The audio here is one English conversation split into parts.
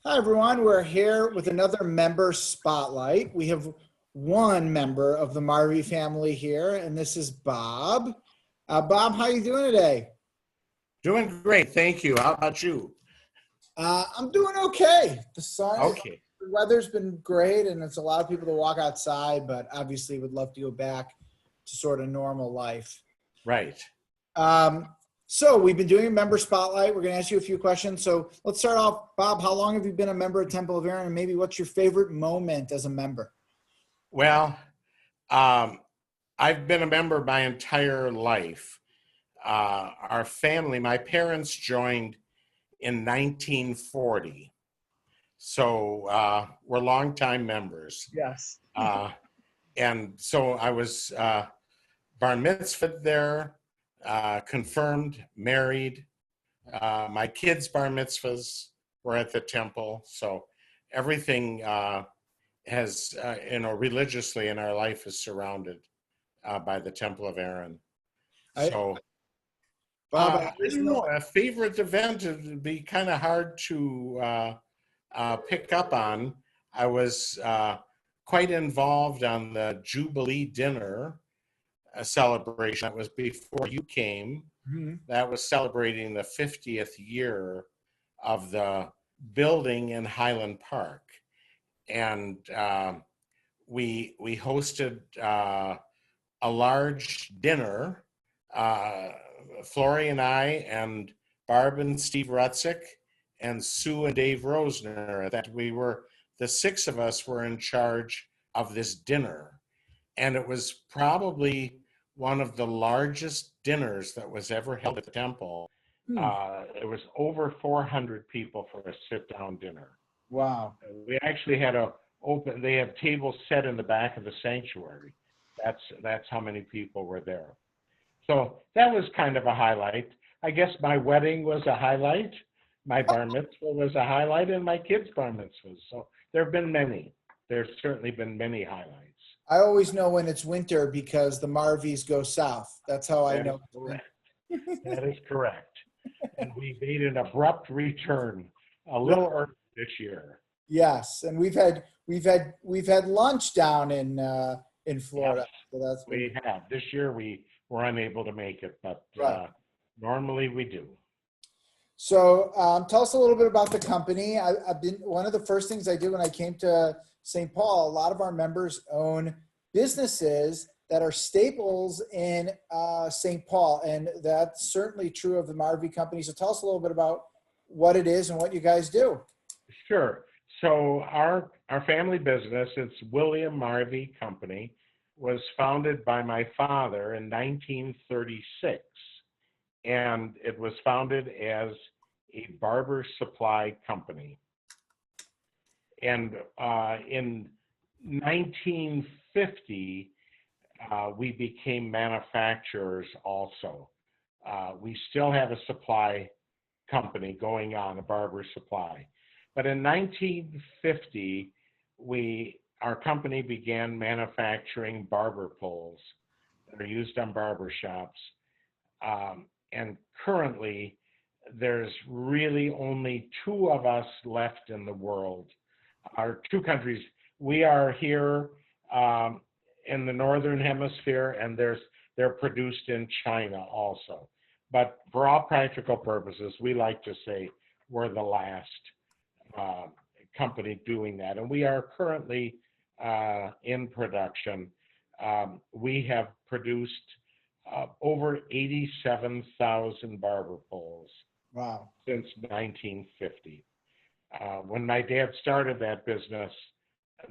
Hi, everyone. We're here with another member spotlight. We have one member of the Marvy family here, and this is Bob. Bob, how you doing today? Doing great, thank you. How about you? I'm doing okay. Okay, The weather's been great, and it's a lot of people to walk outside, but obviously would love to go back to sort of normal life. right. So we've been doing a member spotlight. We're going to ask you a few questions. So let's start off. Bob, how long have you been a member of Temple of Aaron, and maybe what's your favorite moment as a member? Well, I've been a member my entire life. Our family, my parents joined in 1940. So we're longtime members. Yes. And so I was bar mitzvahed there, confirmed, married. My kids' bar mitzvahs were at the temple. So everything has, religiously in our life is surrounded by the Temple of Aaron. I, So Bob, I don't know, a favorite event would be kind of hard to pick up on. I was quite involved on the Jubilee dinner celebration. That was before you came. Mhm. That was celebrating the 50th year of the building in Highland Park. And we hosted a large dinner. Flory and I and Barb and Steve Rutzik and Sue and Dave Rosner, that the six of us were in charge of this dinner. And it was probably one of the largest dinners that was ever held at the temple. It was over 400 people for a sit-down dinner. Wow. We actually had they have tables set in the back of the sanctuary. That's how many people were there. So that was kind of a highlight. I guess my wedding was a highlight. My bar mitzvah was a highlight, and my kids' bar mitzvahs. So there have been many. There's certainly been many highlights. I always know when it's winter because the Marvies go south. That's how I know. Correct. That is correct. And we made an abrupt return a little early this year. Yes, and we've had lunch down in Florida. Yes, So we have. This year we were unable to make it, but right. Normally we do. So tell us a little bit about the company. I've been one of the first things I did when I came to St. Paul. A lot of our members own businesses that are staples in St. Paul, and that's certainly true of the Marvy company. So tell us a little bit about what it is and what you guys do. Sure. So our family business, it's William Marvy Company, was founded by my father in 1936. And it was founded as a barber supply company. And in 1950, we became manufacturers also. We still have a supply company going on, a barber supply. But in 1950, our company began manufacturing barber poles that are used on barbershops. And currently, there's really only two of us left in the world. Our two countries, we are here in the Northern Hemisphere, and they're produced in China also. But for all practical purposes, we like to say we're the last company doing that. And we are currently in production. We have produced over 87,000 barber poles. Wow. Since 1950. When my dad started that business,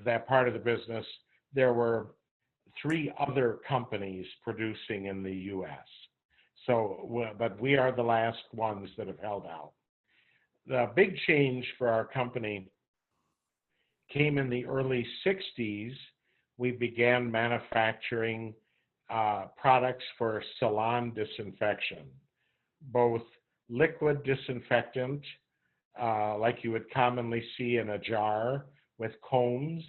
that part of the business, there were 3 other companies producing in the U.S. But we are the last ones that have held out. The big change for our company came in the early 60s. We began manufacturing products for salon disinfection, both liquid disinfectant, like you would commonly see in a jar with combs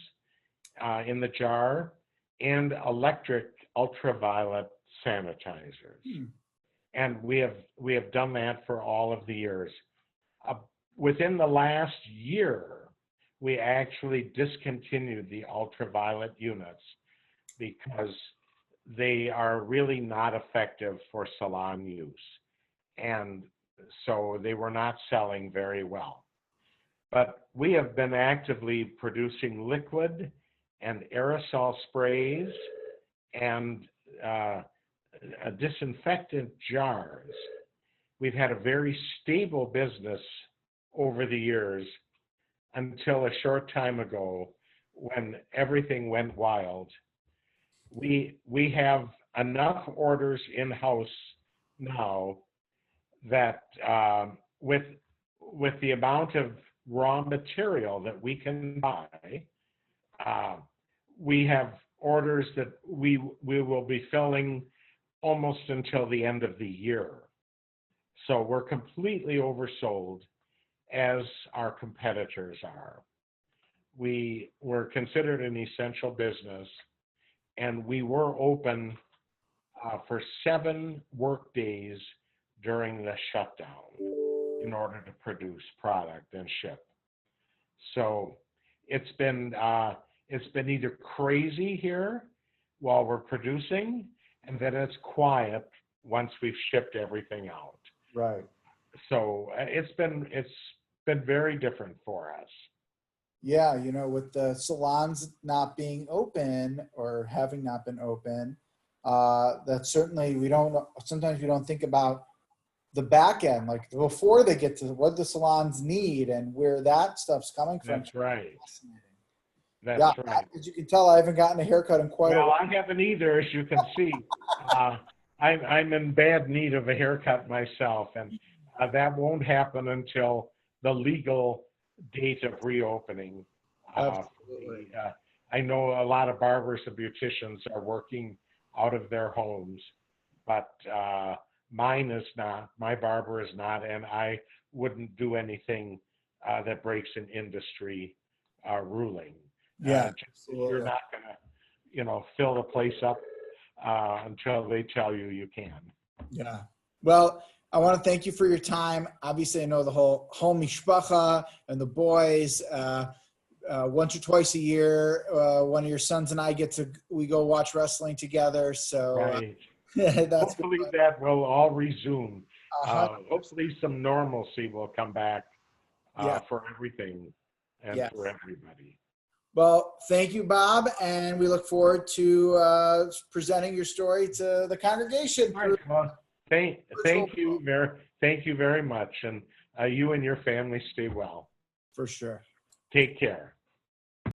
in the jar, and electric ultraviolet sanitizers. And we have done that for all of the years. Within the last year, we actually discontinued the ultraviolet units because they are really not effective for salon use. And so they were not selling very well. But we have been actively producing liquid and aerosol sprays and disinfectant jars. We've had a very stable business over the years until a short time ago when everything went wild. We have enough orders in-house now that with the amount of raw material that we can buy, we have orders that we will be filling almost until the end of the year. So we're completely oversold, as our competitors are. We were considered an essential business, and we were open for 7 work days during the shutdown in order to produce product and ship. So it's been either crazy here while we're producing, and then it's quiet once we've shipped everything out. Right. So it's been very different for us. Yeah, you know, with the salons not being open or having not been open, that certainly sometimes we don't think about the back end, like before they get to what the salons need and where that stuff's coming from. That's right. Yeah, That's right. as you can tell, I haven't gotten a haircut in quite a Well, while. I haven't either, as you can see. I'm in bad need of a haircut myself, and that won't happen until the legal date of reopening. Absolutely. I know a lot of barbers and beauticians are working out of their homes, but mine is not. My barber is not, and I wouldn't do anything that breaks an industry ruling. Yeah, You're not going to, fill the place up until they tell you you can. Yeah. Well, I want to thank you for your time. Obviously, I know the whole mishpacha and the boys. Once or twice a year, one of your sons and I we go watch wrestling together. So Right. that's Hopefully that will all resume. 100%. Hopefully some normalcy will come back Yeah. for everything and Yes. for everybody. Well, thank you, Bob, and we look forward to presenting your story to the congregation. All right. Well, thank you very much, and you and your family stay well. For sure. Take care.